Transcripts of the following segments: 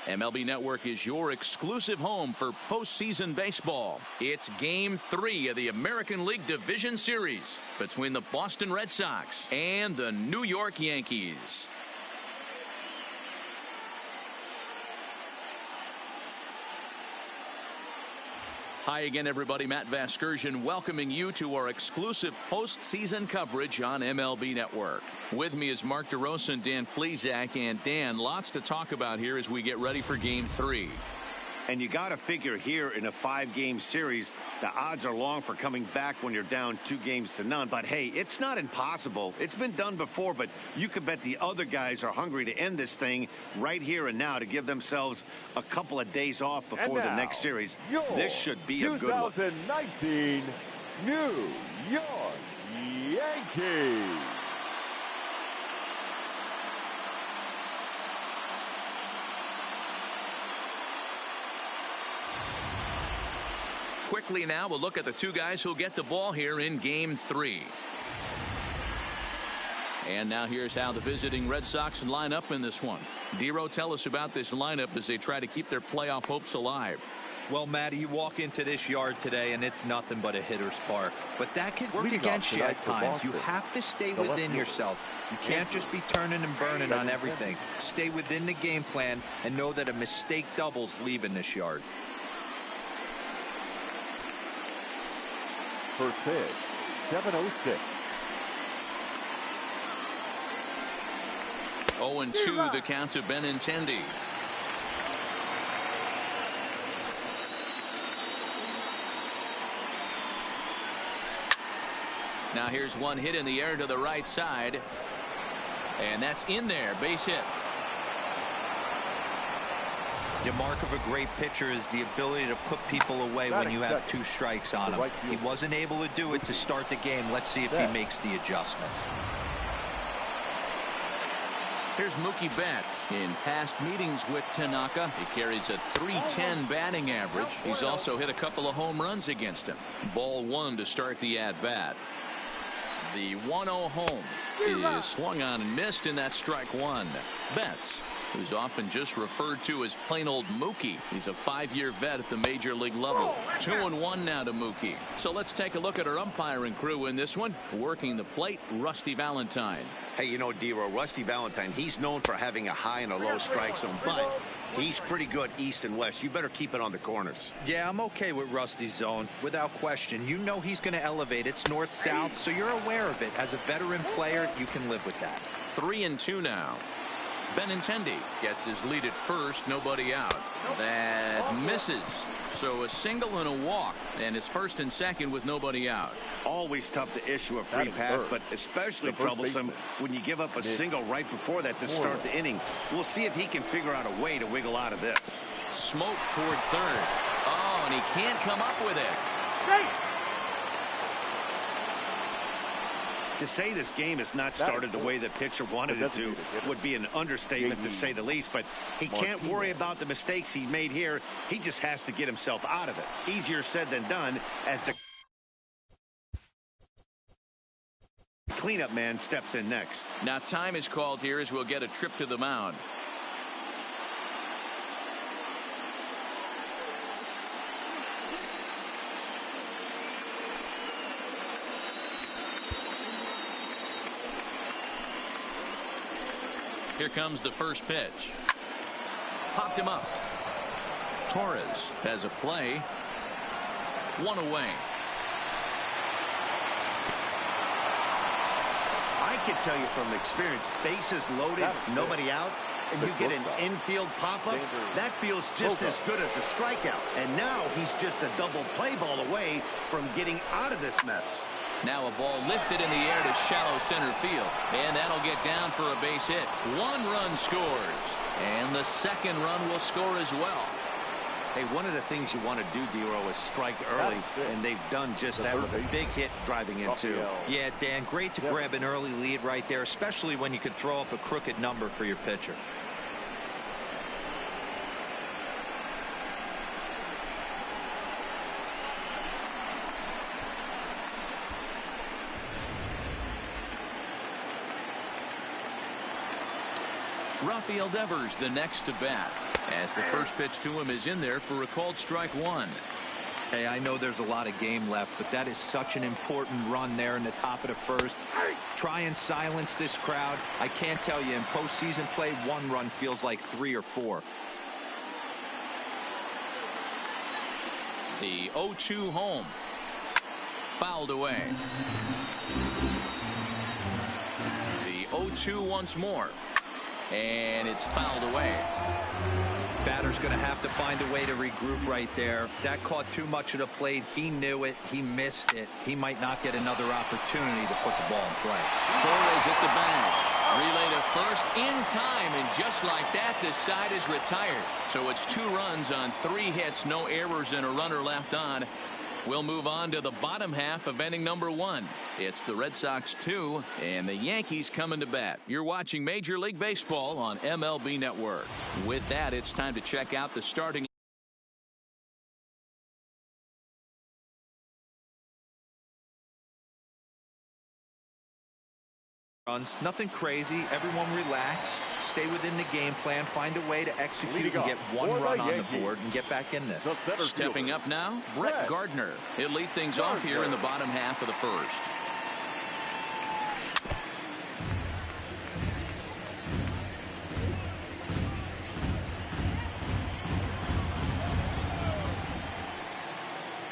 MLB Network is your exclusive home for postseason baseball. It's Game 3 of the American League Division Series between the Boston Red Sox and the New York Yankees. Hi again, everybody. Matt Vasgersian welcoming you to our exclusive postseason coverage on MLB Network. With me is Mark DeRosa and Dan Plesac. And Dan, lots to talk about here as we get ready for Game 3. And you got to figure here in a 5-game series, the odds are long for coming back when you're down 2-0. But hey, it's not impossible. It's been done before, but you could bet the other guys are hungry to end this thing right here and now to give themselves a couple of days off before the next series. This should be a good one. 2019 New York Yankees. Quickly now, we'll look at the two guys who'll get the ball here in Game 3. And now here's how the visiting Red Sox line up in this one. Dero, tell us about this lineup as they try to keep their playoff hopes alive. Well, Matty, you walk into this yard today and it's nothing but a hitter's park. But that can work against you at times. You have to stay within yourself. You can't just be turning and burning on everything. Stay within the game plan and know that a mistake doubles leaving this yard. First pitch, 7:06. 0-2 the count to Benintendi. Now here's one hit in the air to the right side. And that's in there. Base hit. The mark of a great pitcher is the ability to put people away when you have 2 strikes on him. He wasn't able to do it to start the game. Let's see if he makes the adjustment. Here's Mookie Betts. In past meetings with Tanaka, he carries a .310 batting average. He's also hit a couple of home runs against him. Ball 1 to start the at-bat. The 1-0 home is swung on and missed, and that's strike 1. Betts, who's often just referred to as plain old Mookie. He's a 5-year vet at the major league level. 2-1 now to Mookie. So let's take a look at our umpiring crew in this one. Working the plate, Rusty Valentine. Hey, you know, Dero, Rusty Valentine, he's known for having a high and a low strike zone, but he's pretty good east and west. You better keep it on the corners. Yeah, I'm okay with Rusty's zone, without question. You know he's going to elevate. It's north-south, so you're aware of it. As a veteran player, you can live with that. 3-2 now. Benintendi gets his lead at first, nobody out. That misses. So a single and a walk, and it's first and second with nobody out. Always tough to issue a free pass, but especially troublesome when you give up a single right before that to start the inning. We'll see if he can figure out a way to wiggle out of this. Smoke toward third. Oh, and he can't come up with it. To say this game has not started the way the pitcher wanted it to would be an understatement, to say the least, but he can't worry about the mistakes he made here. He just has to get himself out of it. Easier said than done as the cleanup man steps in next. Now time is called here as we'll get a trip to the mound. Here comes the first pitch. Popped him up. Torres has a play. 1 away. I can tell you from experience, bases loaded, nobody out, and you get an infield pop-up, that feels just as good as a strikeout. And now he's just a double play ball away from getting out of this mess. Now a ball lifted in the air to shallow center field, and that'll get down for a base hit. 1 run scores, and the second run will score as well. Hey, one of the things you want to do, Dero, is strike early, and they've done just that with a big hit driving in, too. Yeah, Dan, great to grab an early lead right there, especially when you could throw up a crooked number for your pitcher. Rafael Devers the next to bat. As the first pitch to him is in there for a called strike one. Hey, I know there's a lot of game left, but that is such an important run there in the top of the first. Try and silence this crowd. I can't tell you, in postseason play, one run feels like 3 or 4. The 0-2 home. Fouled away. The 0-2 once more. And it's fouled away. Batter's going to have to find a way to regroup right there. That caught too much of the plate. He knew it. He missed it. He might not get another opportunity to put the ball in play. Torres at the bag. Relay to first in time, and just like that, this side is retired. So it's 2 runs on 3 hits, no errors, and a runner left on. We'll move on to the bottom half of inning number 1. It's the Red Sox 2 and the Yankees coming to bat. You're watching Major League Baseball on MLB Network. With that, it's time to check out the starting runs. Nothing crazy. Everyone relax. Stay within the game plan. Find a way to execute and get 1 run on the board and get back in this. Stepping up now, Brett Gardner. He'll lead things off here in the bottom half of the first.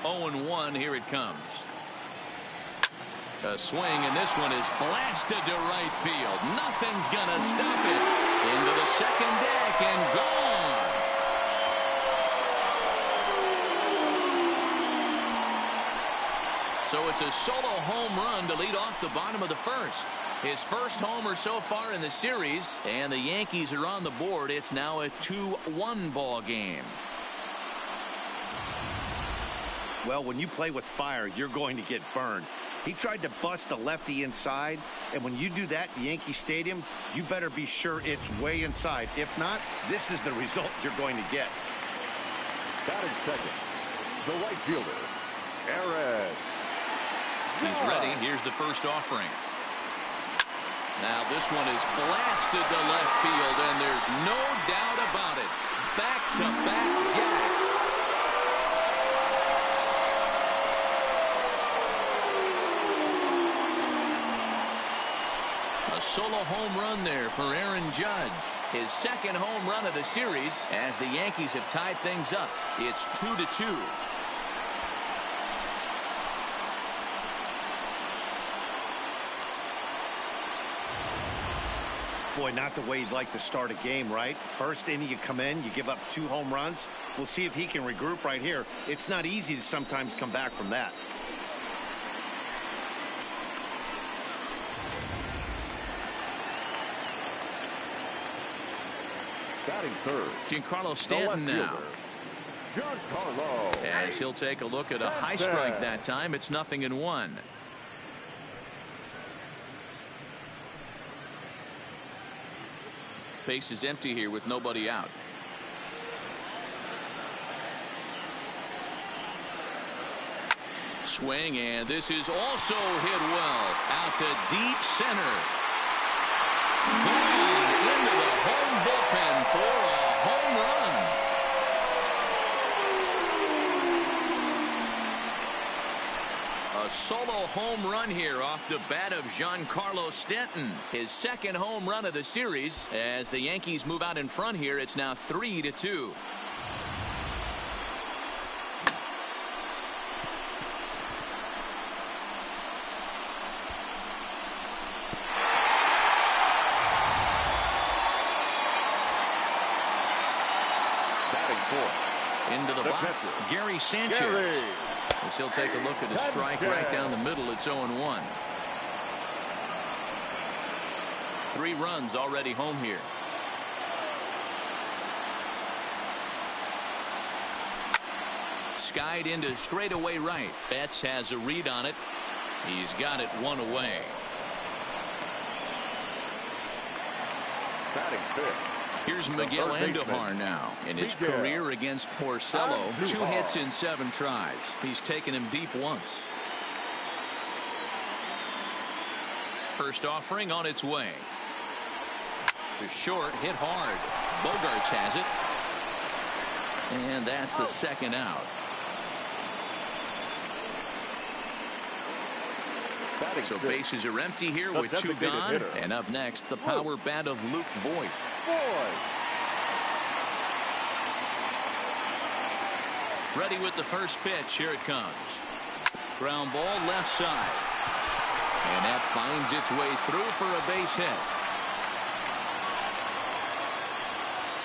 Oh, and 1, here it comes. A swing, and this one is blasted to right field. Nothing's gonna stop it. Into the second deck and gone. So it's a solo home run to lead off the bottom of the first. His first homer so far in the series, and the Yankees are on the board. It's now a 2-1 ball game. Well, when you play with fire, you're going to get burned. He tried to bust the lefty inside, and when you do that in Yankee Stadium, you better be sure it's way inside. If not, this is the result you're going to get. Batting second, the right fielder, Aaron. He's ready. Here's the first offering. Now this one is blasted to left field, and there's no doubt about it. Back-to-back jacks. Solo home run there for Aaron Judge. His second home run of the series as the Yankees have tied things up. It's 2-2. Boy, not the way you'd like to start a game, right? First inning, you come in, you give up 2 home runs. We'll see if he can regroup right here. It's not easy to sometimes come back from that. Batting third, Giancarlo Stanton now. Giancarlo. As he'll take a look at a high strike that time. It's 0-1. Base is empty here with nobody out. Swing, and this is also hit well out to deep center. Gone into the home bullpen for a home run. A solo home run here off the bat of Giancarlo Stanton. His second home run of the series. As the Yankees move out in front here, it's now 3-2. Into the box, Gary Sanchez. As he'll take a look at a strike right down the middle. It's 0-1. 3 runs already home here. Skied into straightaway right. Betts has a read on it. He's got it 1 away. Batting fifth. Here's Miguel Andujar now. In his career against Porcello, 2 hits in 7 tries. He's taken him deep once. First offering on its way. To short, hit hard. Bogarts has it. And that's the second out. So bases are empty here with two gone. And up next, the power bat of Luke Voigt. Ready with the first pitch. Here it comes. Ground ball left side. And that finds its way through for a base hit.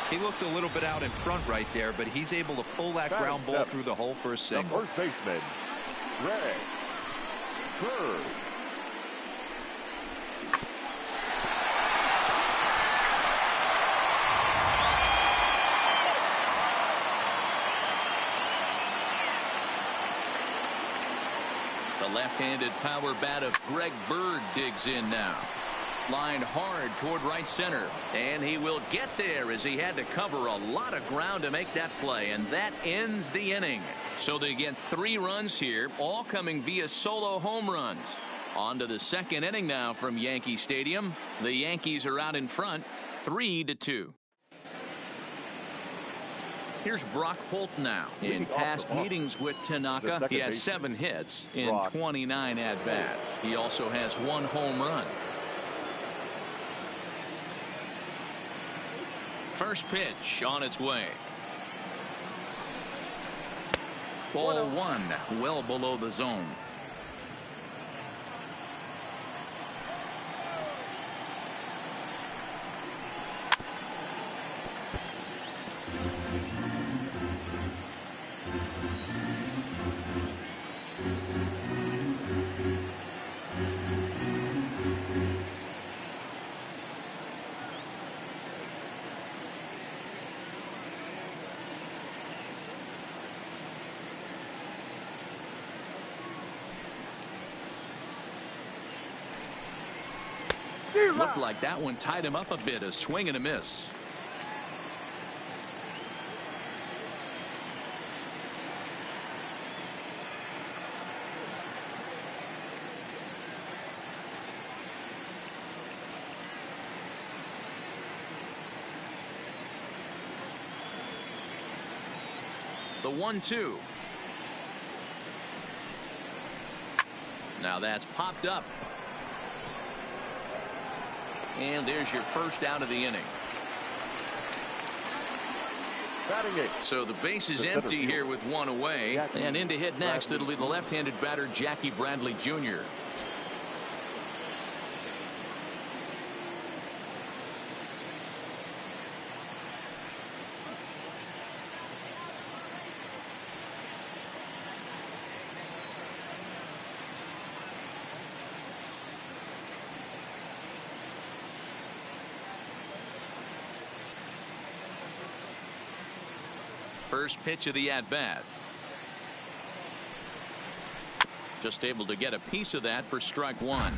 He looked a little bit out in front right there, but he's able to pull that ground ball through the hole for a single. The first baseman, Greg Bird. The left-handed power bat of Greg Bird digs in now. Lined hard toward right center, and he will get there as he had to cover a lot of ground to make that play, and that ends the inning. So they get 3 runs here, all coming via solo home runs. On to the second inning now from Yankee Stadium. The Yankees are out in front, 3-2. Here's Brock Holt now. In past meetings with Tanaka, he has 7 hits in 29 at-bats. He also has 1 home run. First pitch on its way. Ball 1, well below the zone. Looked like that one tied him up a bit. A swing and a miss. The 1-2. Now that's popped up. And there's your first out of the inning. So the base is empty here with 1 away. And in to hit next, it'll be the left-handed batter, Jackie Bradley Jr. First pitch of the at-bat. Just able to get a piece of that for strike 1.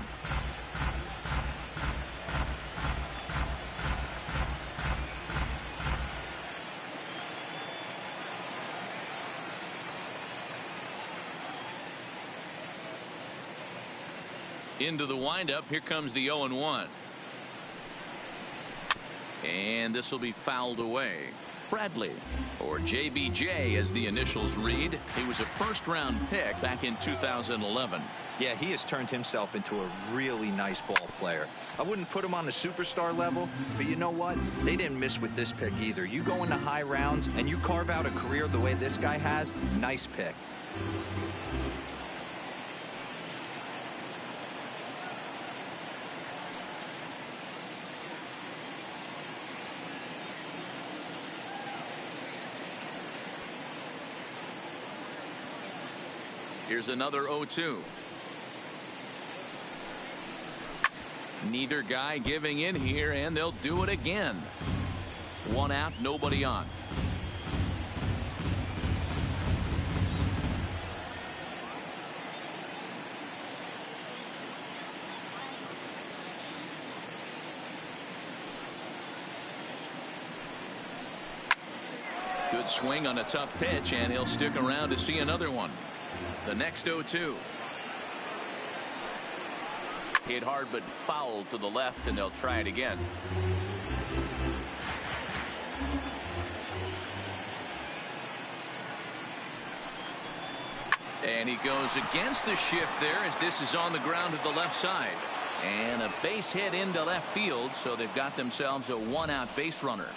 Into the windup. Here comes the 0-1. And this will be fouled away. Bradley, or JBJ as the initials read. He was a first-round pick back in 2011. Yeah, he has turned himself into a really nice ball player. I wouldn't put him on the superstar level, but you know what? They didn't miss with this pick either. You go into high rounds and you carve out a career the way this guy has, nice pick. Here's another 0-2. Neither guy giving in here, and they'll do it again. 1 out, nobody on. Good swing on a tough pitch, and he'll stick around to see another one. The next 0-2. Hit hard but foul to the left, and they'll try it again. And he goes against the shift there as this is on the ground to the left side. And a base hit into left field, so they've got themselves a one-out base runner.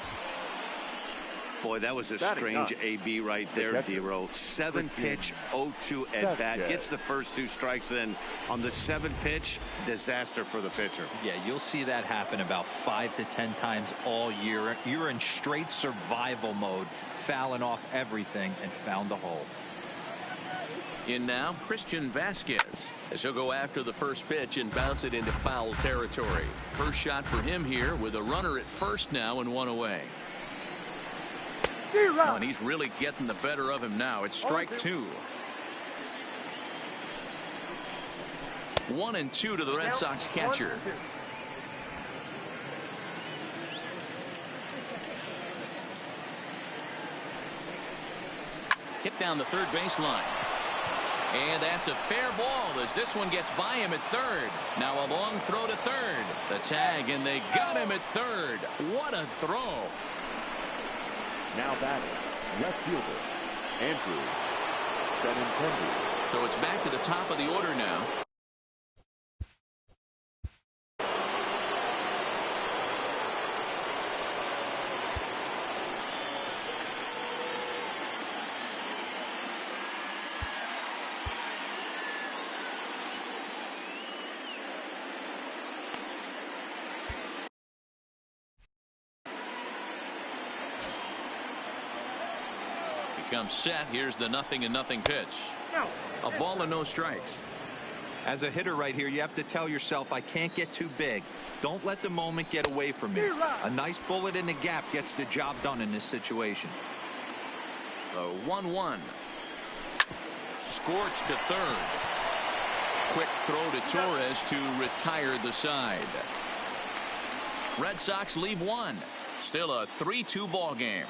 Boy, that was a strange AB right there, D-Row. 7-pitch, 0-2 at bat. Gets the first 2 strikes. Then on the 7th pitch, disaster for the pitcher. Yeah, you'll see that happen about 5 to 10 times all year. You're in straight survival mode, fouling off everything, and found the hole. In now, Christian Vasquez, as he'll go after the first pitch and bounce it into foul territory. First shot for him here with a runner at first now and 1 away. Oh, and he's really getting the better of him now. It's strike 2. 1-2 to the Red Sox catcher. Hit down the third baseline. And that's a fair ball as this one gets by him at third. Now a long throw to third. The tag, and they got him at third. What a throw. Now batting, left fielder, Andrew Benintendi. So it's back to the top of the order now. Comes set. Here's the 0-0 pitch. A ball and no strikes. As a hitter right here, you have to tell yourself, I can't get too big. Don't let the moment get away from me. A nice bullet in the gap gets the job done in this situation. The 1-1. Scorched to third. Quick throw to Torres to retire the side. Red Sox leave 1. Still a 3-2 ball game.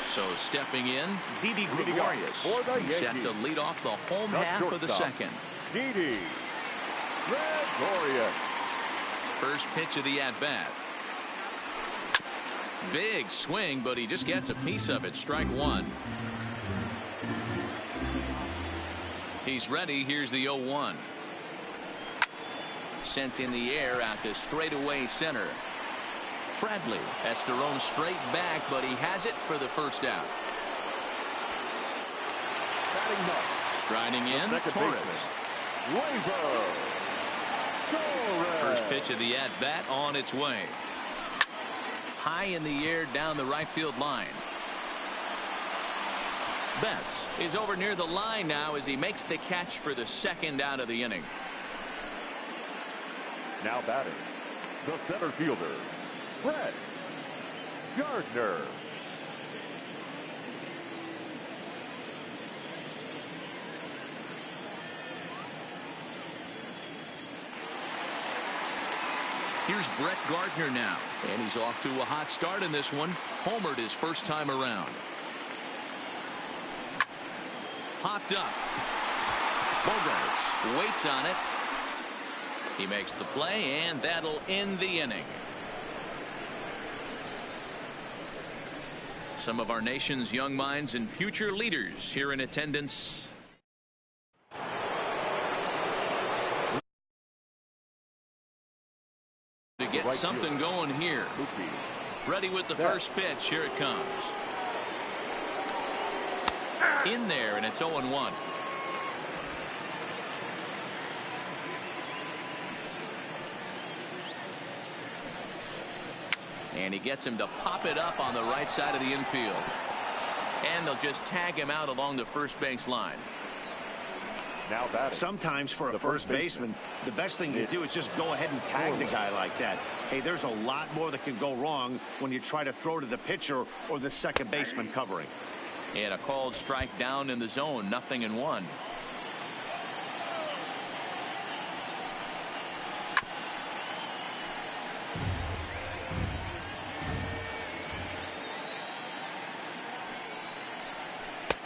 So stepping in, Didi Gregorius. He's set to lead off the home half of the second. Didi Gregorius. First pitch of the at-bat. Big swing, but he just gets a piece of it. Strike 1. He's ready. Here's the 0-1. Sent in the air out to straightaway center. Bradley has to roam straight back, but he has it for the first out. Striding in, Torres. First pitch of the at-bat on its way. High in the air down the right field line. Betts is over near the line now as he makes the catch for the second out of the inning. Now batting, the center fielder, Brett Gardner. Here's Brett Gardner now, and he's off to a hot start in this one. Homered his first time around. Popped up. Bogarts waits on it. He makes the play, and that'll end the inning. Some of our nation's young minds and future leaders here in attendance. To get something going here. Ready with the first pitch. Here it comes. In there, and it's 0-1. And he gets him to pop it up on the right side of the infield. And they'll just tag him out along the first base line. Now batting. Sometimes for a first baseman, the best thing to do is just go ahead and tag the guy like that. Hey, there's a lot more that can go wrong when you try to throw to the pitcher or the second baseman covering. And a called strike down in the zone, 0-1.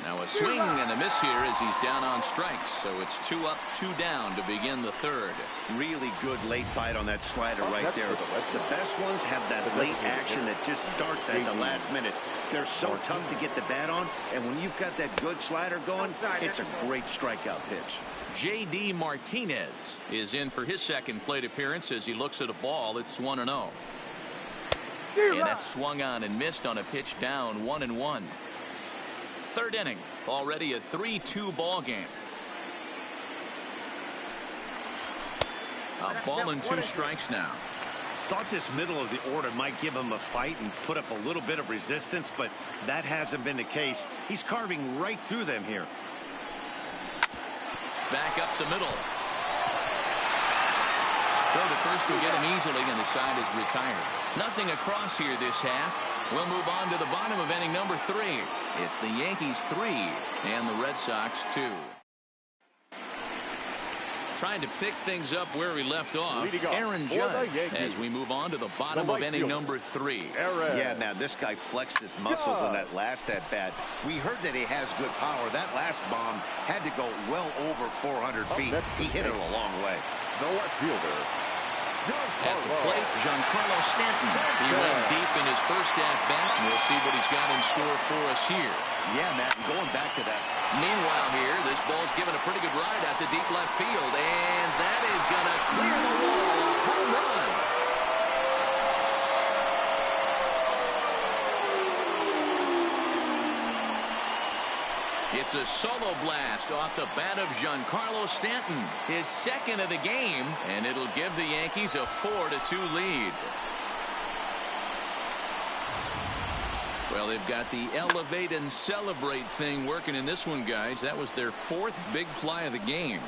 Now a A swing and a miss here as he's down on strikes. So it's 2 up, 2 down to begin the third. Really good late bite on that slider right there. The best ones have that late action that just darts at the last minute. They're so tough to get the bat on, and when you've got that good slider going, it's a great strikeout pitch. J.D. Martinez is in for his second plate appearance as he looks at a ball. It's 1-0. And that swung on and missed on a pitch down 1-1. Third inning, already a 3-2 ball game. A ball and 2 strikes now. Thought this middle of the order might give him a fight and put up a little bit of resistance, but that hasn't been the case. He's carving right through them here. Back up the middle. Throw to first will get him easily, and the side is retired. Nothing across here this half. We'll move on to the bottom of inning number 3. It's the Yankees 3 and the Red Sox 2. Trying to pick things up where we left off, Aaron Judge, as we move on to the bottom of inning number 3. Yeah, man, this guy flexed his muscles on that last at-bat. We heard that he has good power. That last bomb had to go well over 400 feet. He hit it a long way. The left fielder. At the plate, Giancarlo Stanton. He went deep in his first at-bat, and we'll see what he's got in store for us here. Yeah, Matt, going back to that. Meanwhile here, this ball's given a pretty good ride out to deep left field, and that is going to clear the wall. A home run. It's a solo blast off the bat of Giancarlo Stanton, his second of the game, and it'll give the Yankees a 4-2 lead. Well, they've got the elevate and celebrate thing working in this one, guys. That was their 4th big fly of the game.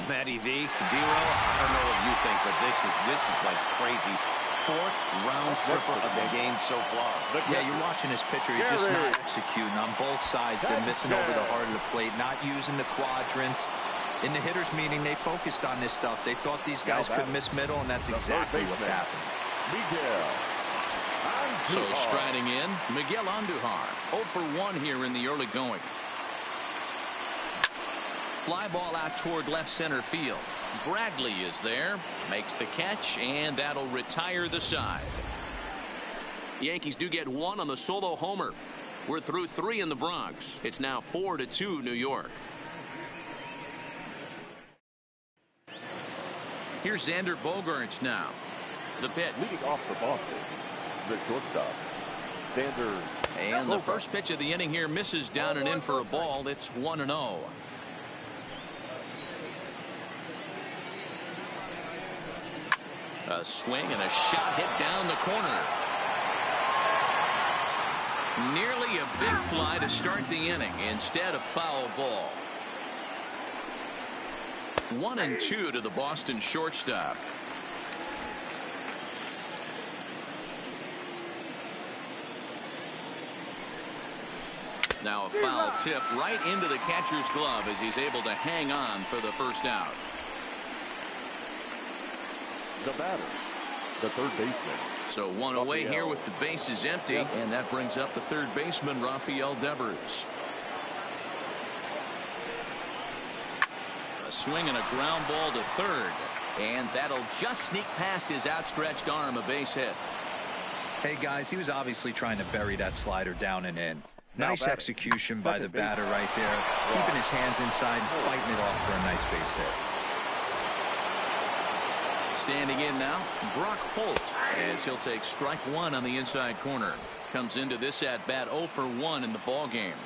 Matty V, Vero, I don't know what you think, but this is like crazy. 4th round tripper of the game so far. Yeah, you're watching this pitcher. He's just not executing on both sides. They're missing over the heart of the plate, not using the quadrants. In the hitters meeting, they focused on this stuff. They thought these guys could miss middle, and that's exactly what's happened. So striding in, Miguel Andujar, 0 for 1 here in the early going. Fly ball out toward left center field. Bradley is there, makes the catch, and that'll retire the side. Yankees do get 1 on the solo homer. We're through 3 in the Bronx. It's now 4-2 New York. Here's Xander Bogaerts now. The pitch. Leading off for Boston, the shortstop, Xander. And the first pitch of the inning here misses down and in for a ball. It's 1-0. A swing and a shot hit down the corner. Nearly a big fly to start the inning. Instead, a foul ball. 1-2 to the Boston shortstop. Now a foul tip right into the catcher's glove as he's able to hang on for the first out. The batter, the third baseman. So 1 away here with the bases empty, and that brings up the third baseman, Rafael Devers. A swing and a ground ball to third, and that'll just sneak past his outstretched arm, a base hit. Hey, guys, he was obviously trying to bury that slider down and in. Nice execution by the batter right there, keeping his hands inside and fighting it off for a nice base hit. Standing in now, Brock Holt, as he'll take strike 1 on the inside corner. Comes into this at bat 0 for 1 in the ball game.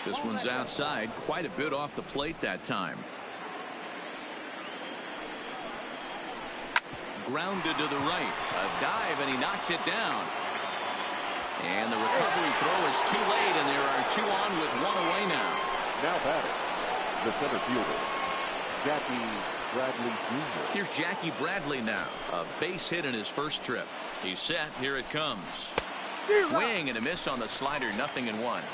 This one's outside, quite a bit off the plate that time. Grounded to the right, a dive, and he knocks it down. And the recovery throw is too late, and there are 2 on with 1 away now. Now batting, the center fielder, Jackie Bradley Jr. Here's Jackie Bradley now. A base hit in his first trip. He's set. Here it comes. Swing and a miss on the slider. 0-1.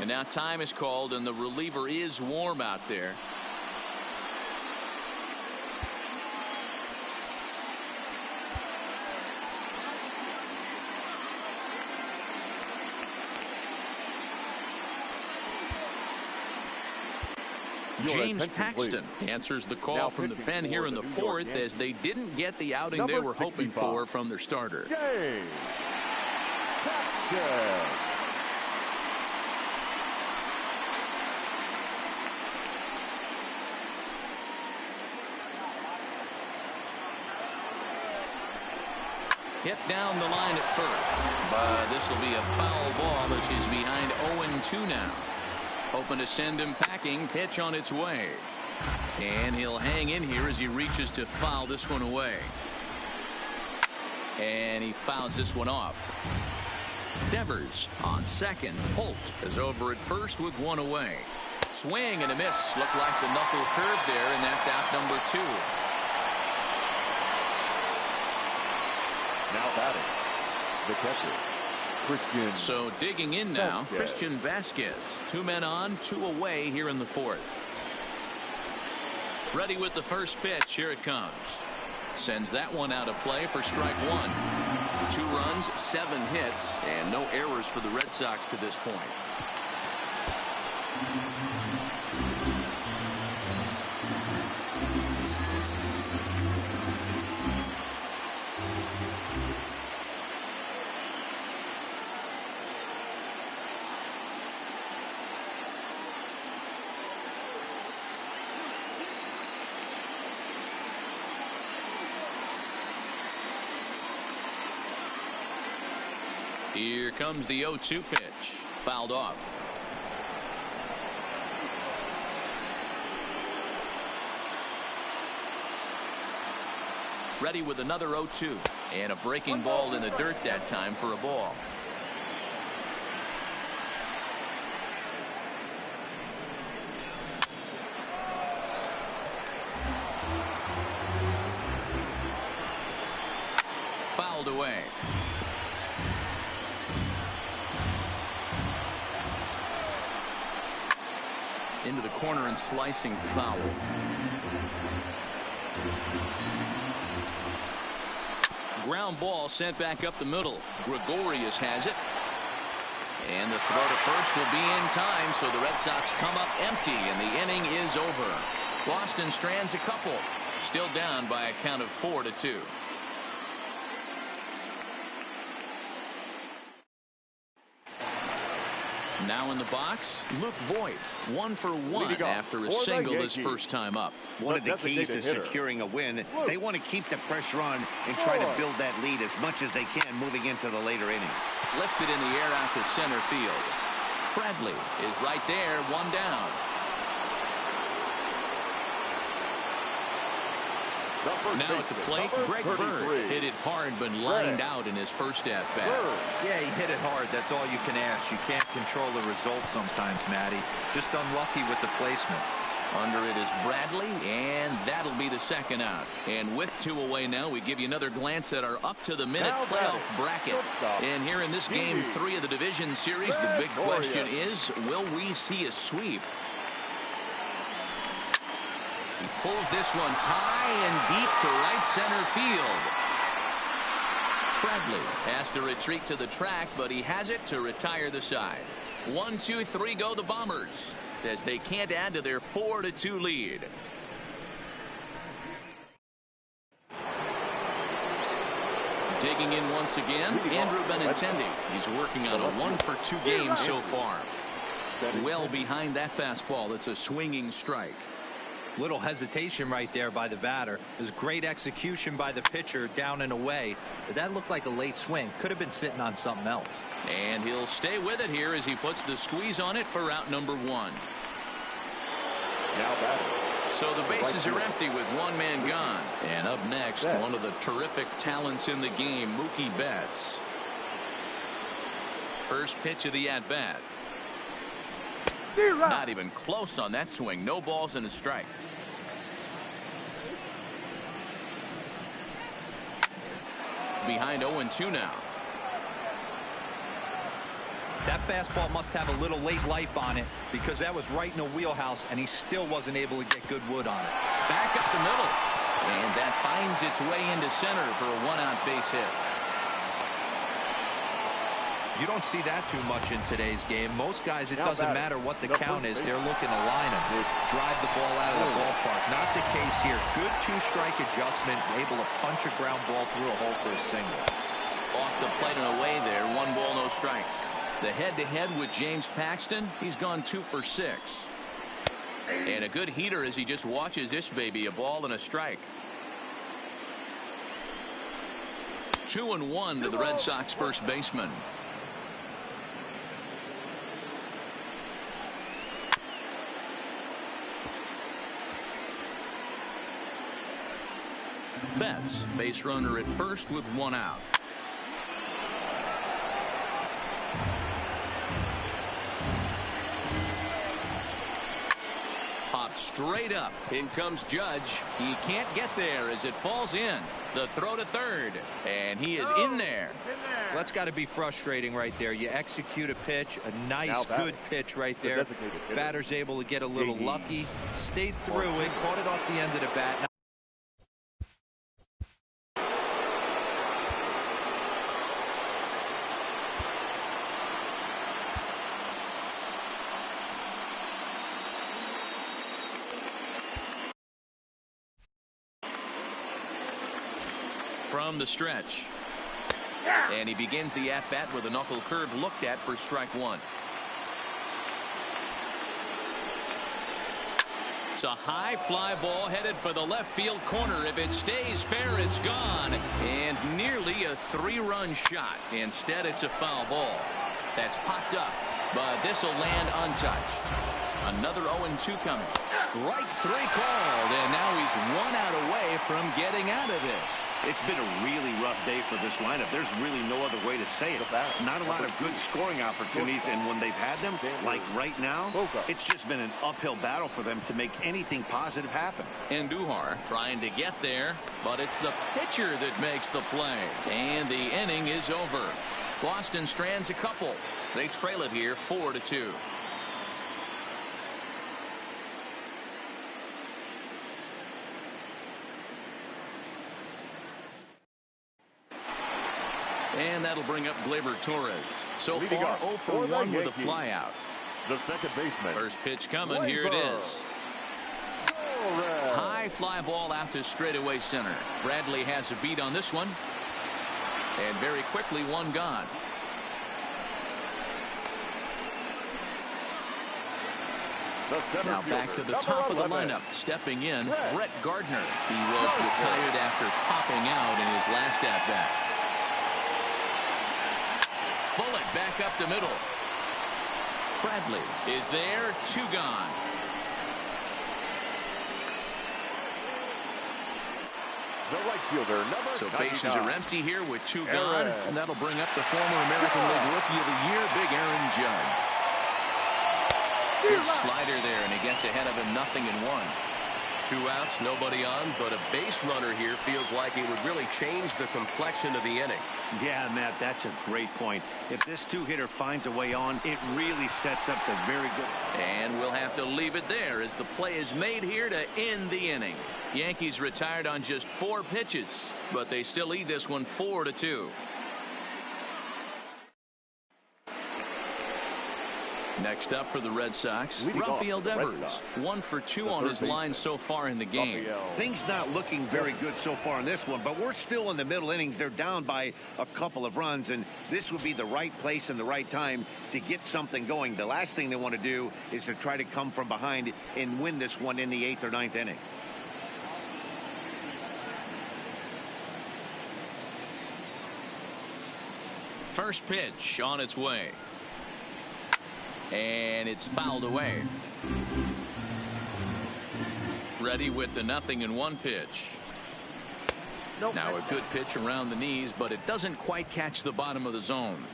And now time is called, and the reliever is warm out there. James Paxton answers the call from the pen here in the fourth, as they didn't get the outing they were hoping for from their starter. James Paxton. Hit down the line at first, but this will be a foul ball as he's behind 0-2 now. Hoping to send him packing. Pitch on its way, and he'll hang in here as he reaches to foul this one away, and he fouls this one off. Devers on second. Holt is over at first with one away. Swing and a miss. Looked like the knuckle curve there, and that's out number 2. Now batting, the catcher, Christian. So digging in now, Vasquez. Christian Vasquez. 2 men on, 2 away here in the fourth. Ready with the first pitch. Here it comes. Sends that one out of play for strike 1. 2 runs, 7 hits, and no errors for the Red Sox to this point. Here comes the 0-2 pitch. Fouled off. Ready with another 0-2. And a breaking ball in the dirt that time for a ball. Fouled away. Into the corner and slicing foul. Ground ball sent back up the middle. Gregorius has it. And the throw to first will be in time, so the Red Sox come up empty, and the inning is over. Boston strands a couple. Still down by a count of 4-2. Now in the box, Luke Voigt, 1 for 1 after a single his first time up. One of the keys to securing a win, they want to keep the pressure on and try to build that lead as much as they can moving into the later innings. Lifted in the air out to center field. Bradley is right there, 1 down. Now at the plate, Greg Bird hit it hard but lined out in his first at-bat. Yeah, he hit it hard. That's all you can ask. You can't control the result sometimes, Matty. Just unlucky with the placement. Under it is Bradley, and that'll be the second out. And with 2 away now, we give you another glance at our up-to-the-minute playoff bracket. And here in this Game 3 of the division series, the big question is, will we see a sweep? He pulls this one high and deep to right center field. Bradley has to retreat to the track, but he has it to retire the side. 1, 2, 3 go the Bombers, as they can't add to their 4-2 lead. Digging in once again, Andrew Benintendi. He's working on a 1-for-2 game so far. Well behind that fastball. It's a swinging strike. Little hesitation right there by the batter. It was great execution by the pitcher down and away. But that looked like a late swing. Could have been sitting on something else. And he'll stay with it here as he puts the squeeze on it for out number 1. Now batting. So the bases are empty with 1 man gone. And up next, one of the terrific talents in the game, Mookie Betts. First pitch of the at-bat. Not even close on that swing. No balls and a strike. Behind 0-2 now. That fastball must have a little late life on it because that was right in the wheelhouse, and he still wasn't able to get good wood on it. Back up the middle. And that finds its way into center for a one-out base hit. You don't see that too much in today's game. Most guys, it doesn't matter what the count is. They're looking to line them, drive the ball out of the ballpark. Not the case here. Good two-strike adjustment, able to punch a ground ball through a hole for a single. Off the plate and away there. 1 ball, no strikes. The head-to-head with James Paxton. He's gone 2 for 6. And a good heater as he just watches this baby. A ball and a strike. 2-1 to the Red Sox first baseman. Betts, base runner at first with 1 out. Popped straight up. In comes Judge. He can't get there as it falls in. The throw to third. And he is in there. Well, that's got to be frustrating right there. You execute a pitch, a nice, good pitch right there. Batter's able to get a little lucky. Stayed through it. Caught it off the end of the bat. From the stretch. And he begins the at-bat with a knuckle curve looked at for strike 1. It's a high fly ball headed for the left field corner. If it stays fair, it's gone. And nearly a 3-run shot. Instead, it's a foul ball. That's popped up, but this will land untouched. Another 0-2 coming. Strike 3 called, and now he's 1 out away from getting out of this. It's been a really rough day for this lineup. There's really no other way to say it. Not a lot of good scoring opportunities, and when they've had them, like right now, it's just been an uphill battle for them to make anything positive happen. And Duhar trying to get there, but it's the pitcher that makes the play. And the inning is over. Boston strands a couple. They trail it here 4-2. And that'll bring up Gleyber Torres. So far 0 for 1 with a flyout. The second baseman. First pitch coming. Here it is. High fly ball out to straightaway center. Bradley has a beat on this one. And very quickly 1 gone. Now back to the top of the lineup. Stepping in, Brett Gardner. He was retired after popping out in his last at-bat. Bullet back up the middle. Bradley is there. 2 gone. The right fielder, so bases are empty here with 2 gone, and that'll bring up the former American League Rookie of the Year, Big Aaron Judge. Good slider there, and he gets ahead of him 0-1. 2 outs, nobody on, but a base runner here feels like it would really change the complexion of the inning. Yeah, Matt, that's a great point. If this 2-hitter finds a way on, it really sets up the very good. And we'll have to leave it there as the play is made here to end the inning. Yankees retired on just 4 pitches, but they still lead this one 4-2. Next up for the Red Sox, Rafael Devers. 1 for 2 on his line so far in the game. Things not looking very good so far in this one, but we're still in the middle innings. They're down by a couple of runs, and this would be the right place and the right time to get something going. The last thing they want to do is to try to come from behind and win this one in the 8th or 9th inning. First pitch on its way. And it's fouled away. Ready with the 0-1 pitch. Now a good pitch around the knees, but it doesn't quite catch the bottom of the zone.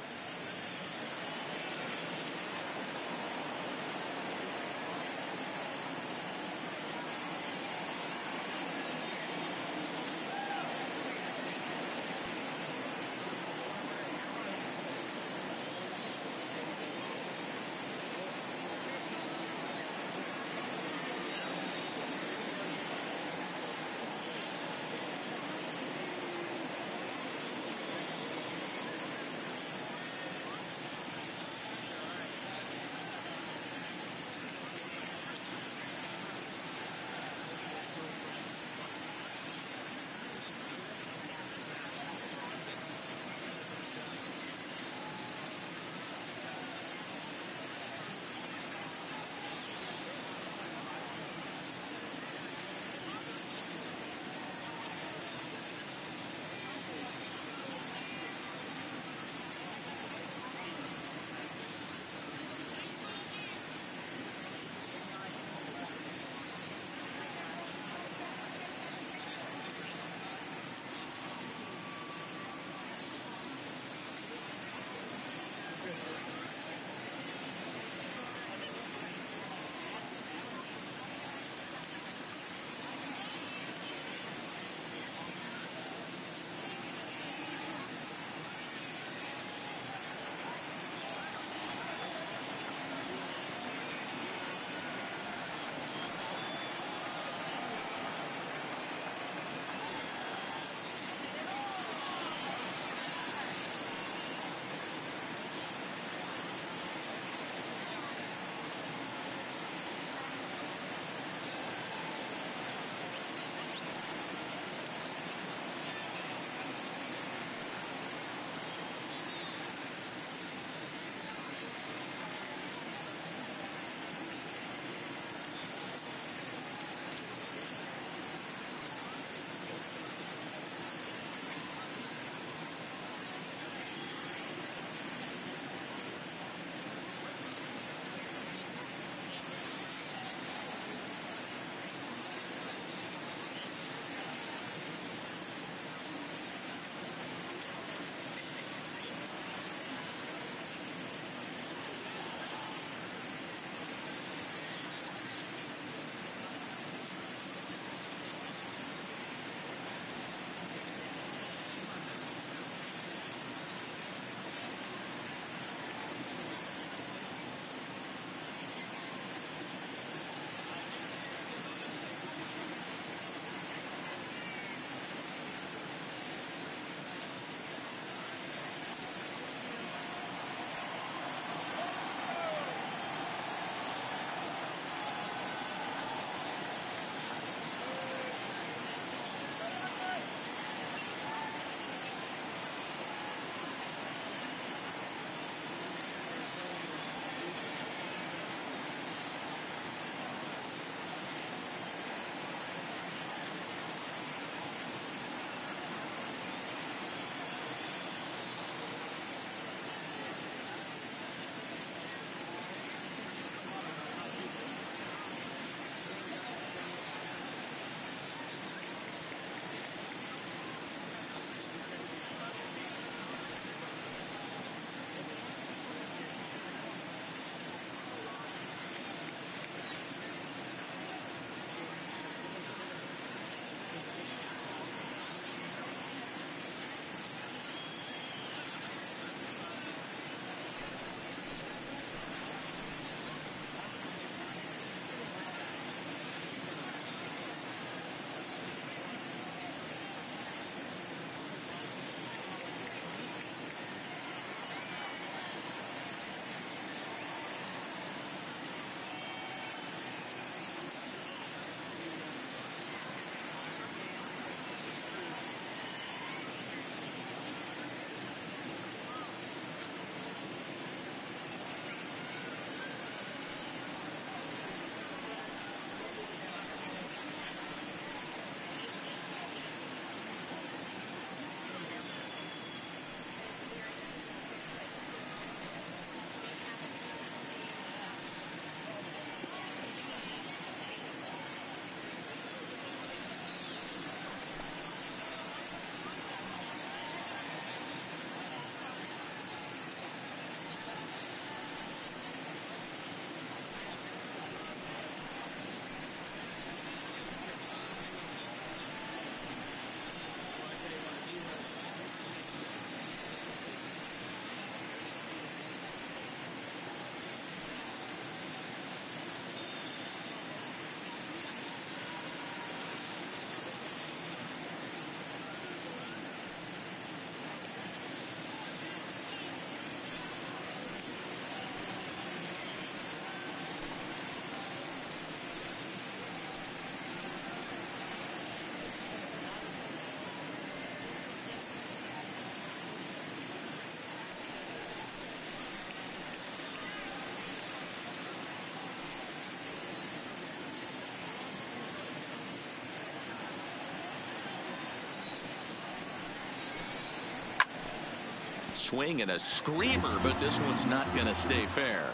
swing and a screamer, but this one's not going to stay fair.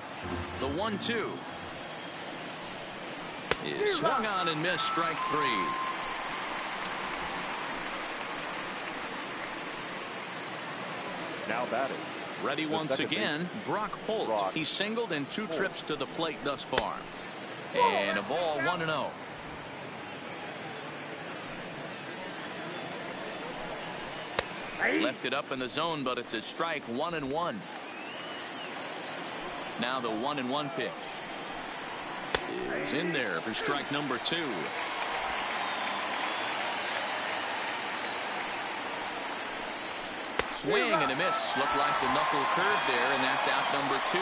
The 1-2 is swung on and missed. Strike three. Now batting. Ready once again, Brock Holt. He's singled in 2 trips to the plate thus far. And a ball, 1-0. Left it up in the zone, but it's a strike, 1-1. Now the 1-1 pitch is in there for strike number 2. Swing and a miss. Looked like the knuckle curve there, and that's out number 2.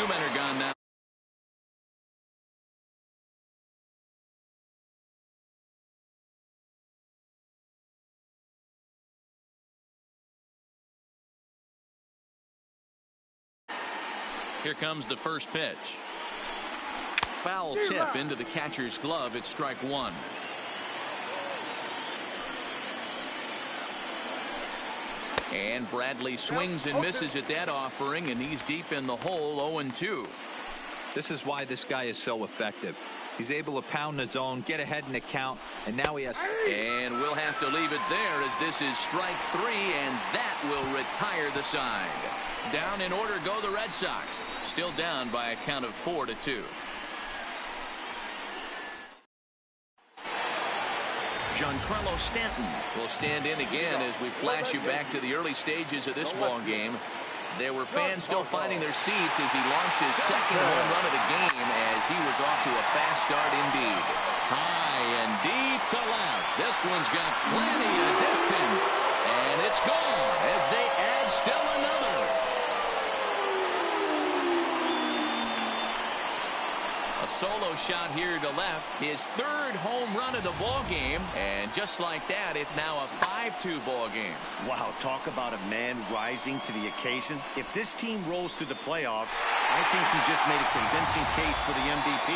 2 men are gone now. Here comes the first pitch. Foul tip into the catcher's glove. It's strike 1. And Bradley swings and misses at that offering, and he's deep in the hole, 0-2. This is why this guy is so effective. He's able to pound the zone, get ahead in the count, and now he has... And we'll have to leave it there as this is strike 3, and that will retire the side. Down in order go the Red Sox. Still down by a count of 4-2. Giancarlo Stanton will stand in again as we flash you back to the early stages of this ball game. There were fans still finding their seats as he launched his second home run of the game as he was off to a fast start indeed. High and deep to left. This one's got plenty of distance. And it's gone as they add still another. A solo shot here to left. His 3rd home run of the ball game. And just like that, it's now a 5-2 ball game. Wow, talk about a man rising to the occasion. If this team rolls through the playoffs, I think he just made a convincing case for the MVP.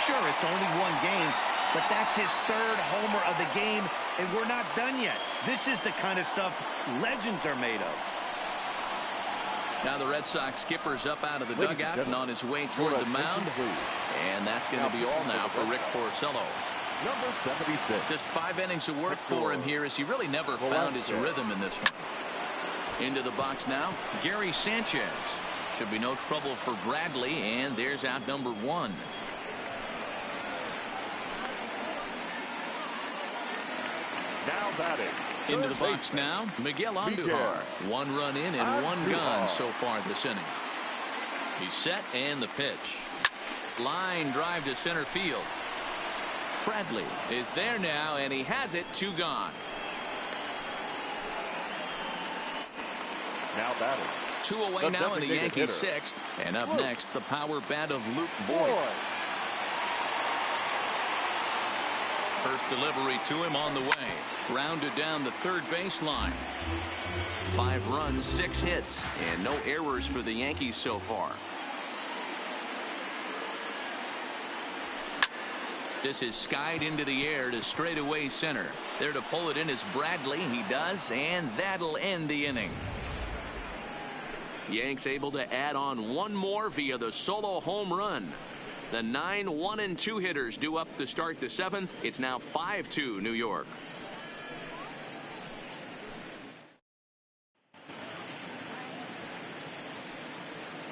Sure, it's only 1 game, but that's his 3rd homer of the game, and we're not done yet. This is the kind of stuff legends are made of. Now the Red Sox skipper's up out of the dugout and on his way toward the mound. And that's going to be all now for Rick Porcello. Number 76. Just 5 innings of work for him here as he really never found his rhythm in this one. Into the box now, Gary Sanchez. Should be no trouble for Bradley, and there's out number 1. Now batting. Into the box now, Miguel Andujar. 1 run in and 1 gone so far this inning. He's set and the pitch. Line drive to center field. Bradley is there now, and he has it. 2 gone. Now batting. 2 away now in the Yankees 6th. And up next, the power bat of Luke Voigt. First delivery to him on the way. Grounded down the 3rd baseline. 5 runs, 6 hits, and no errors for the Yankees so far. This is skied into the air to straightaway center. There to pull it in is Bradley. He does, and that'll end the inning. Yanks able to add on 1 more via the solo home run. The 9 1-2 hitters due up to start the 7th. It's now 5-2 New York.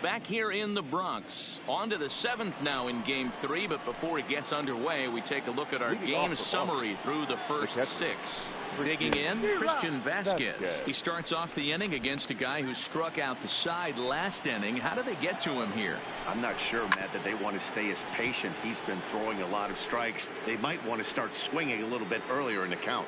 Back here in the Bronx. On to the 7th now in Game 3, but before it gets underway, we take a look at our game summary through the first 6. Digging in, Christian Vasquez. He starts off the inning against a guy who struck out the side last inning. How do they get to him here? I'm not sure, Matt, that they want to stay as patient. He's been throwing a lot of strikes. They might want to start swinging a little bit earlier in the count.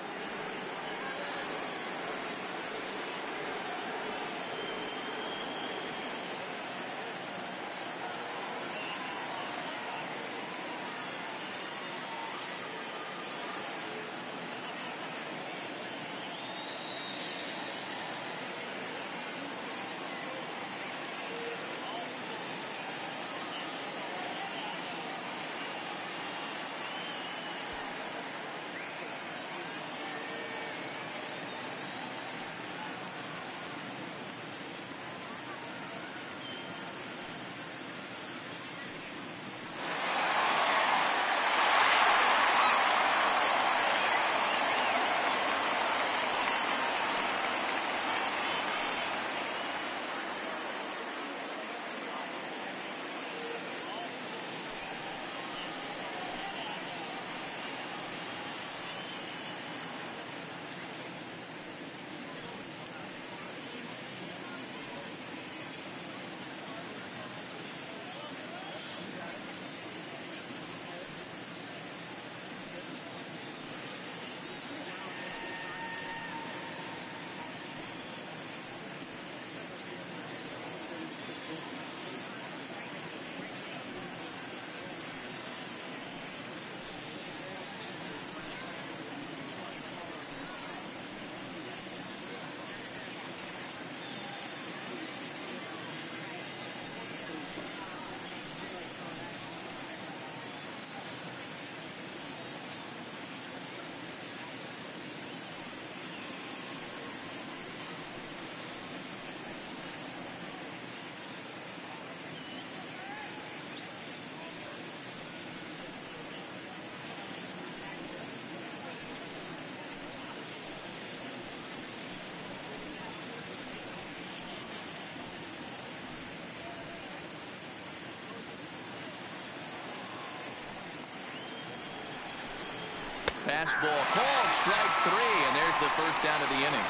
fastball called strike 3, and there's the first down of the inning.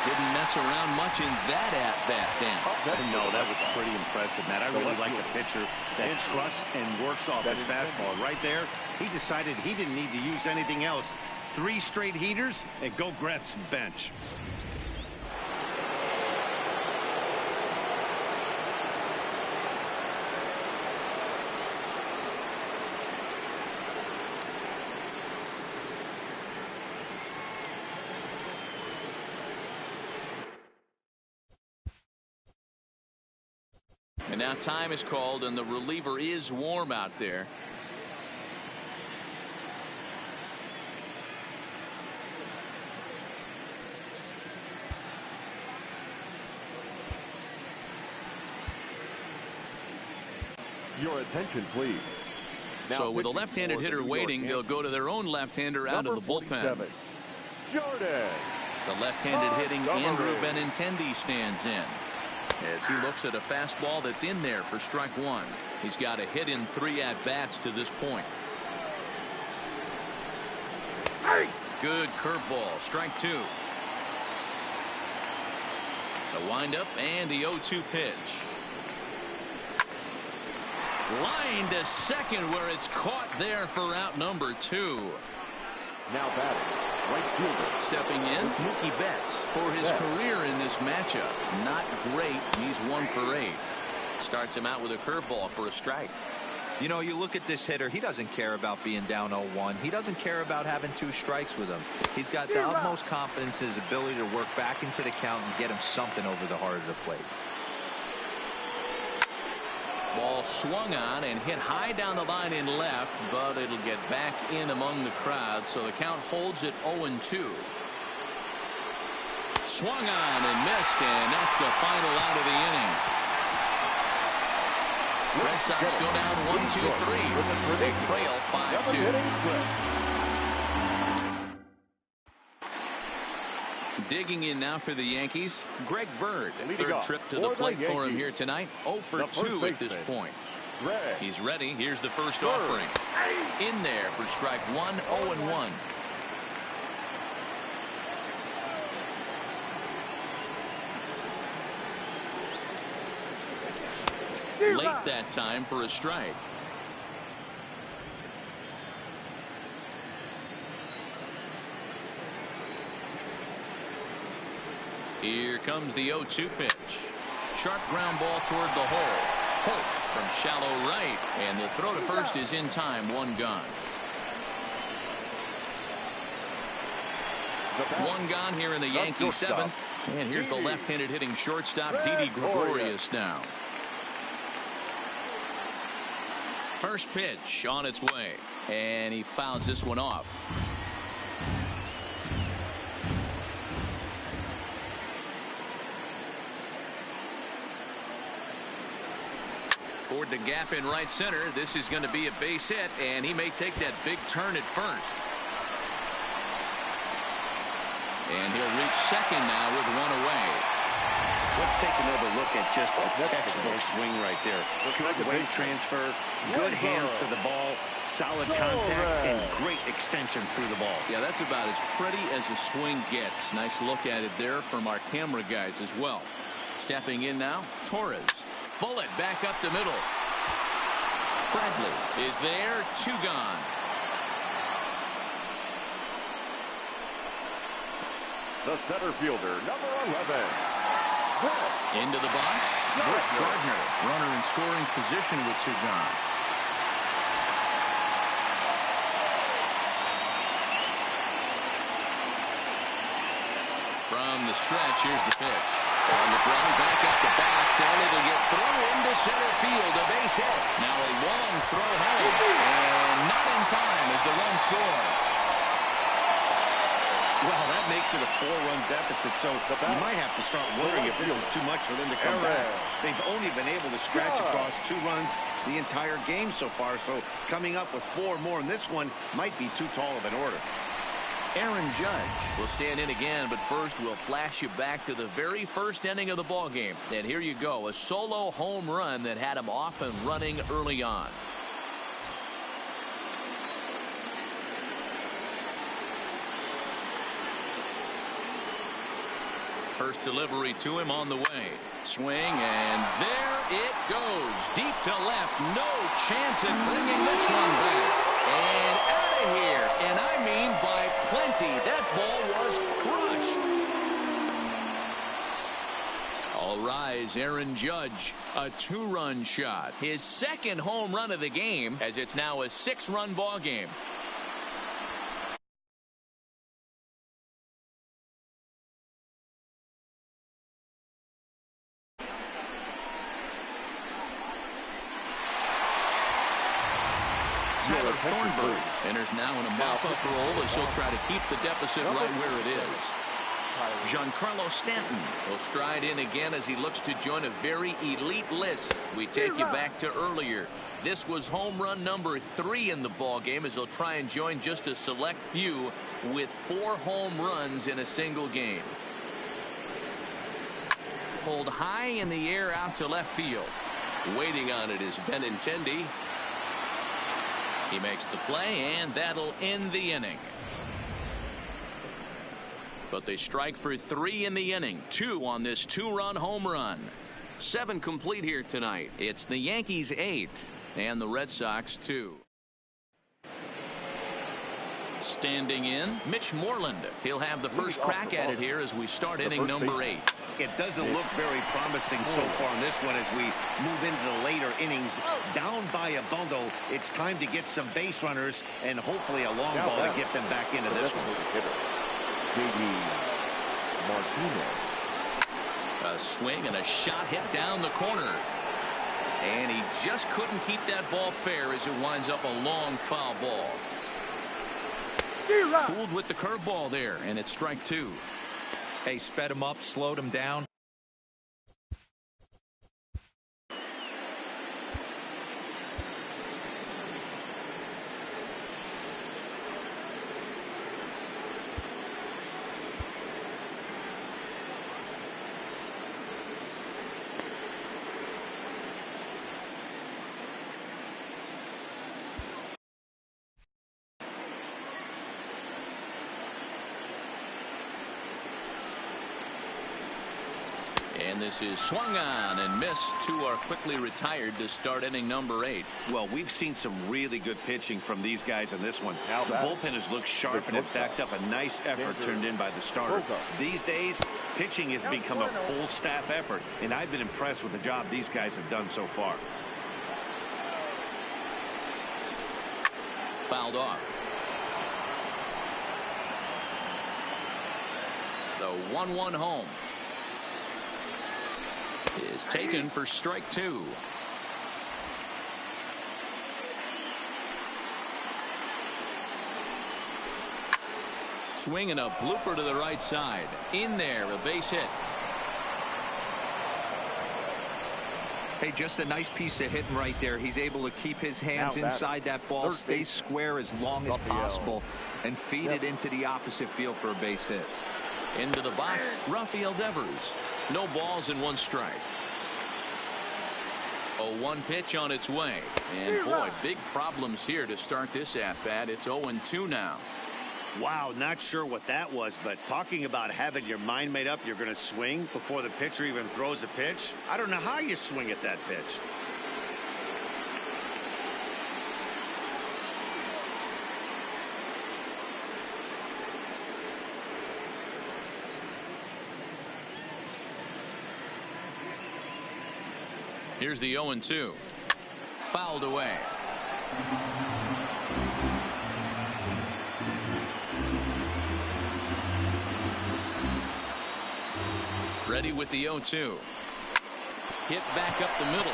Didn't mess around much in that at-bat, Dan. No, that was pretty impressive, Matt. I really like the pitcher that trusts and works off his fastball. Right there, he decided he didn't need to use anything else. 3 straight heaters and go grab some bench. And now time is called, and the reliever is warm out there. Your attention, please. Now So with a left-handed hitter waiting, they'll go to their own left-hander out of the bullpen. Jordan. The left-handed hitting Andrew Benintendi stands in as he looks at a fastball that's in there for strike 1. He's got a hit in 3 at-bats to this point. Good curveball, strike 2. The windup and the 0-2 pitch. Line to second, where it's caught there for out number 2. Now batting, right fielder. Stepping in, Mookie Betts. For his career in this matchup, not great. He's 1 for 8. Starts him out with a curveball for a strike. You know, you look at this hitter, he doesn't care about being down 0-1. He doesn't care about having 2 strikes with him. He's got the utmost confidence in his ability to work back into the count and get him something over the heart of the plate. Ball swung on and hit high down the line in left, but it'll get back in among the crowd, so the count holds at 0-2. Swung on and missed, and that's the final out of the inning. Red Sox go down 1-2-3. They trail 5-2. Digging in now for the Yankees, Greg Bird. Third trip to the plate for him here tonight. 0 for 2 at this point. He's ready. Here's the first offering. In there for strike 1, 0-1. Late that time for a strike. Here comes the 0-2 pitch. Sharp ground ball toward the hole. Holt from shallow right, and the throw to first is in time. 1 gone. 1 gone here in the Yankee 7th. And here's the left-handed hitting shortstop Didi Gregorius now. First pitch on its way, and he fouls this one off. Toward the gap in right center. This is going to be a base hit, and he may take that big turn at first. And he'll reach second now with 1 away. Let's take another look at just a textbook swing right there. Good weight transfer, good hands to the ball, solid contact, and great extension through the ball. Yeah, that's about as pretty as a swing gets. Nice look at it there from our camera guys as well. Stepping in now, Torres. Bullet back up the middle. Bradley is there. 2 gone. The center fielder, number 11. Into the box. Gardner. Runner in scoring position with 2 gone. From the stretch, here's the pitch. On the ground, back up the box, and it'll get through into center field. A base hit. Now a long throw home, and not in time as the run scores. Well, that makes it a 4-run deficit, so you might have to start wondering if this is too much for them to come back. They've only been able to scratch across 2 runs the entire game so far, so coming up with 4 more in this one might be too tall of an order. Aaron Judge will stand in again, but first we'll flash you back to the very first inning of the ball game. And here you go, a solo home run that had him off and running early on. First delivery to him on the way. Swing, and there it goes. Deep to left. No chance at bringing this one back. And out of here. And I mean by plenty. That ball was crushed. All rise, Aaron Judge. A 2-run shot. His second home run of the game, as it's now a 6-run ball game. Thornburg enters now in a mop-up role as he'll try to keep the deficit right where it is. Giancarlo Stanton will stride in again as he looks to join a very elite list. We take you back to earlier. This was home run number 3 in the ball game as he'll try and join just a select few with 4 home runs in a single game. Pulled high in the air out to left field. Waiting on it is Benintendi. He makes the play, and that'll end the inning. But they strike for 3 in the inning. 2 on this 2-run home run. 7 complete here tonight. It's the Yankees 8 and the Red Sox 2. Standing in, Mitch Moreland. He'll have the first crack at it here as we start inning number 8. It doesn't look very promising so far in this one as we move into the later innings. Down by a bundle, it's time to get some base runners and hopefully a long ball to get them back into this one. A swing and a shot hit down the corner. And he just couldn't keep that ball fair as it winds up a long foul ball. Fooled with the curveball there, and it's strike 2. Hey, sped him up, slowed him down. And this is swung on and missed. 2 are quickly retired to start inning number 8. Well, we've seen some really good pitching from these guys in this one. The bullpen has looked sharp and it backed up a nice effort turned in by the starter. These days, pitching has become a full staff effort, and I've been impressed with the job these guys have done so far. Fouled off. The 1-1 home is taken for strike 2. Swinging a blooper to the right side. In there, a base hit. Hey, just a nice piece of hitting right there. He's able to keep his hands inside that ball, stay square as long as possible, and feed it into the opposite field for a base hit. Into the box, Rafael Devers. No balls and 1 strike. A 1 pitch on its way. And boy, big problems here to start this at-bat. It's 0-2 now. Wow, not sure what that was, but talking about having your mind made up, you're going to swing before the pitcher even throws a pitch. I don't know how you swing at that pitch. Here's the 0-2. Fouled away. Ready with the 0-2. Hit back up the middle.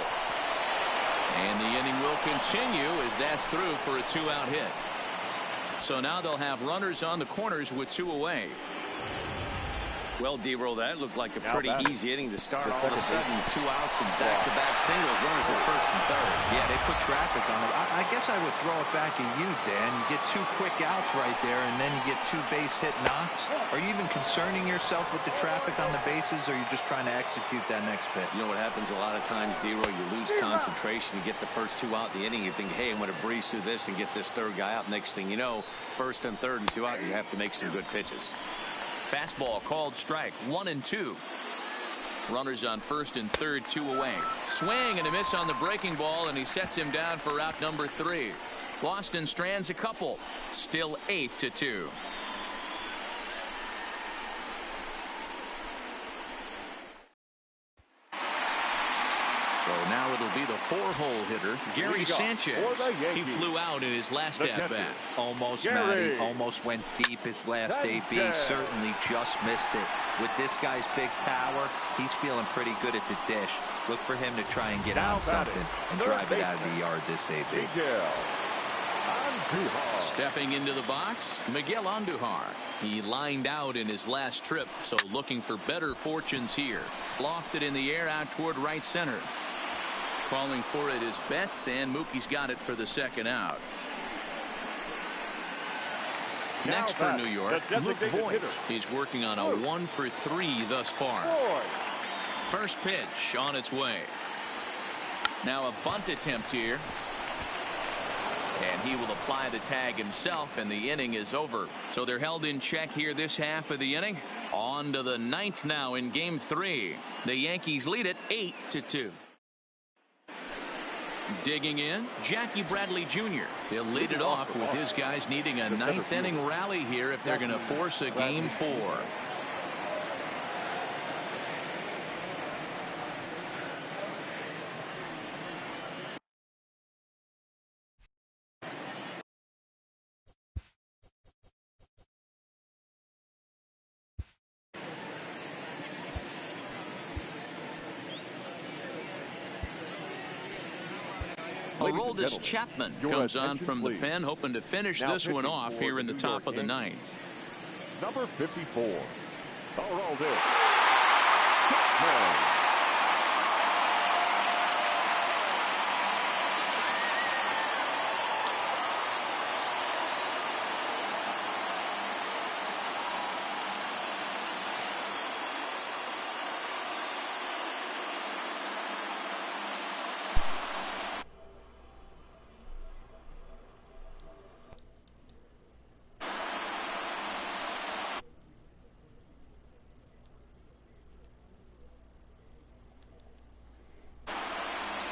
And the inning will continue as that's through for a 2-out hit. So now they'll have runners on the corners with 2 away. Well, D-Roll, that looked like a pretty easy inning to start. All of a sudden, 2 outs and back-to-back singles, runners at first and third. Yeah, they put traffic on it. I guess I would throw it back at you, Dan. You get 2 quick outs right there, and then you get 2 base hit knocks. Are you even concerning yourself with the traffic on the bases, or are you just trying to execute that next pitch? You know what happens a lot of times, D-Roll, you lose concentration. You get the first 2 out in the inning. You think, hey, I'm going to breeze through this and get this 3rd guy out. Next thing you know, 1st and 3rd and 2 out, you have to make some good pitches. Fastball called strike. 1-2. Runners on first and third, 2 away. Swing and a miss on the breaking ball, and he sets him down for out number 3. Boston strands a couple. Still 8-2. So now it'll be the 4-hole hitter, Gary Sanchez. He flew out in his last at-bat. Almost, Matty. Almost went deep his last AB. Certainly just missed it. With this guy's big power, he's feeling pretty good at the dish. Look for him to try and get on something and drive it out of the yard this AB. Stepping into the box, Miguel Andujar. He lined out in his last trip, so looking for better fortunes here. Lofted in the air out toward right center. Calling for it is Betts, and Mookie's got it for the second out. Next for New York, Luke Voigt. He's working on a 1-for-3 thus far. First pitch on its way. Now a bunt attempt here. And he will apply the tag himself, and the inning is over. So they're held in check here this half of the inning. On to the 9th now in Game 3. The Yankees lead it 8-2. Digging in, Jackie Bradley Jr. He'll lead it off with his guys needing a 9th inning rally here if they're going to force a Game 4. Aroldis Chapman comes on from the pen, hoping to finish this one off here in the top of the 9th. Number 54, Aroldis Chapman.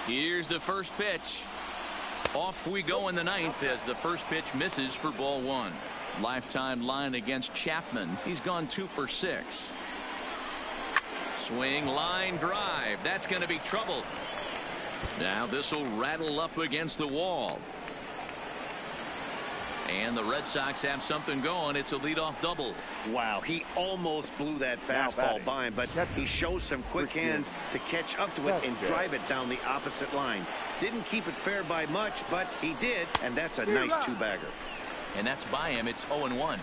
Here's the first pitch. Off we go in the 9th as the first pitch misses for ball 1. Lifetime line against Chapman. He's gone 2 for 6. Swing, line drive. That's going to be trouble. Now this will rattle up against the wall. And the Red Sox have something going. It's a leadoff double. Wow, he almost blew that fastball by him, but he shows some quick hands to catch up to it and drive it down the opposite line. Didn't keep it fair by much, but he did, and that's a nice 2-bagger. And that's by him. It's 0-1.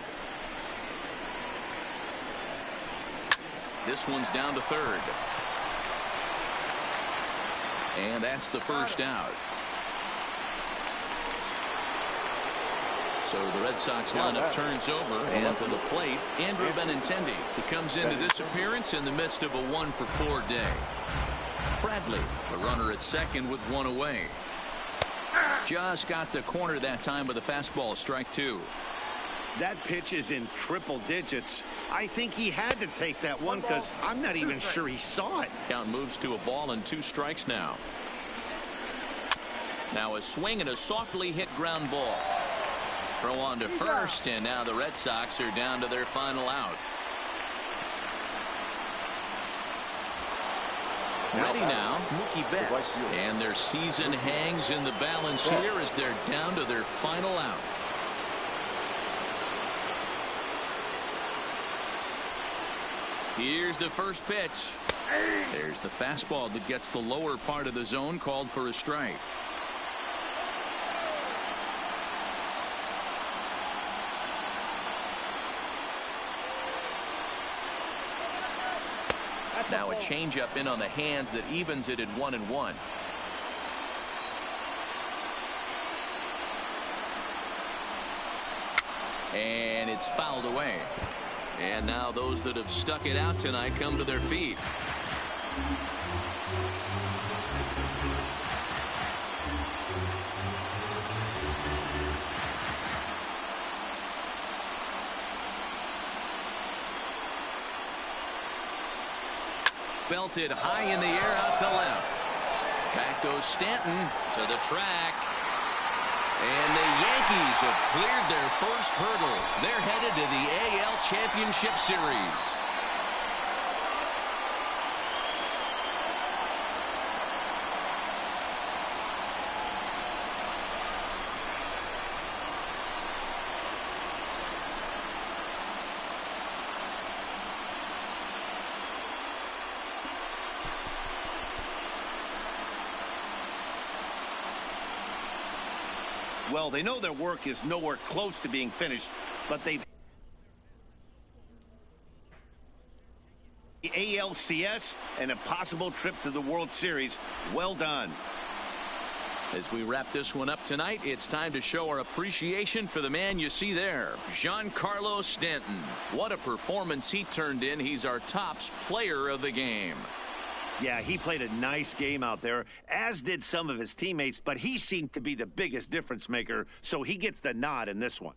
This one's down to third. And that's the first out. So the Red Sox lineup turns over, and to the plate, Andrew Benintendi. He comes into this appearance in the midst of a 1-for-4 day. Bradley, the runner at second with 1 away. Just got the corner that time with a fastball, strike 2. That pitch is in triple digits. I think he had to take that one because I'm not even sure he saw it. Count moves to a ball and 2 strikes now. Now a swing and a softly hit ground ball. Throw on to first, and now the Red Sox are down to their final out. Ready now, Mookie Betts. And their season hangs in the balance here as they're down to their final out. Here's the first pitch. There's the fastball that gets the lower part of the zone, called for a strike. Now a changeup in on the hands that evens it at 1-1. And it's fouled away. And now those that have stuck it out tonight come to their feet. belted high in the air out to left. Back goes Stanton to the track. And the Yankees have cleared their first hurdle. They're headed to the AL Championship Series. Well, they know their work is nowhere close to being finished, but they've the ALCS and a possible trip to the World Series. Well done. As we wrap this one up tonight, it's time to show our appreciation for the man you see there, Giancarlo Stanton. What a performance he turned in. He's our top player of the game. Yeah, he played a nice game out there, as did some of his teammates, but he seemed to be the biggest difference maker, so he gets the nod in this one.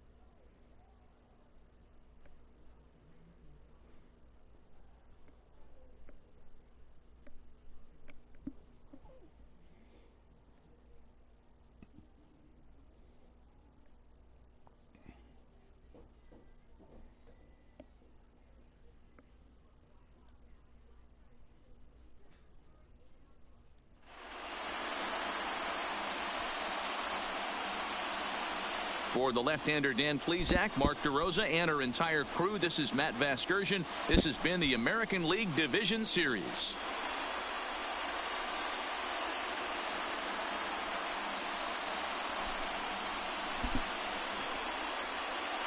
For the left-hander Dan Plesac, Mark DeRosa, and our entire crew, this is Matt Vasgersian. This has been the American League Division Series.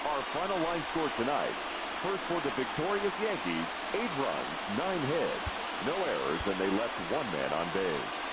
Our final line score tonight. First for the victorious Yankees, 8 runs, 9 hits, no errors, and they left 1 man on base.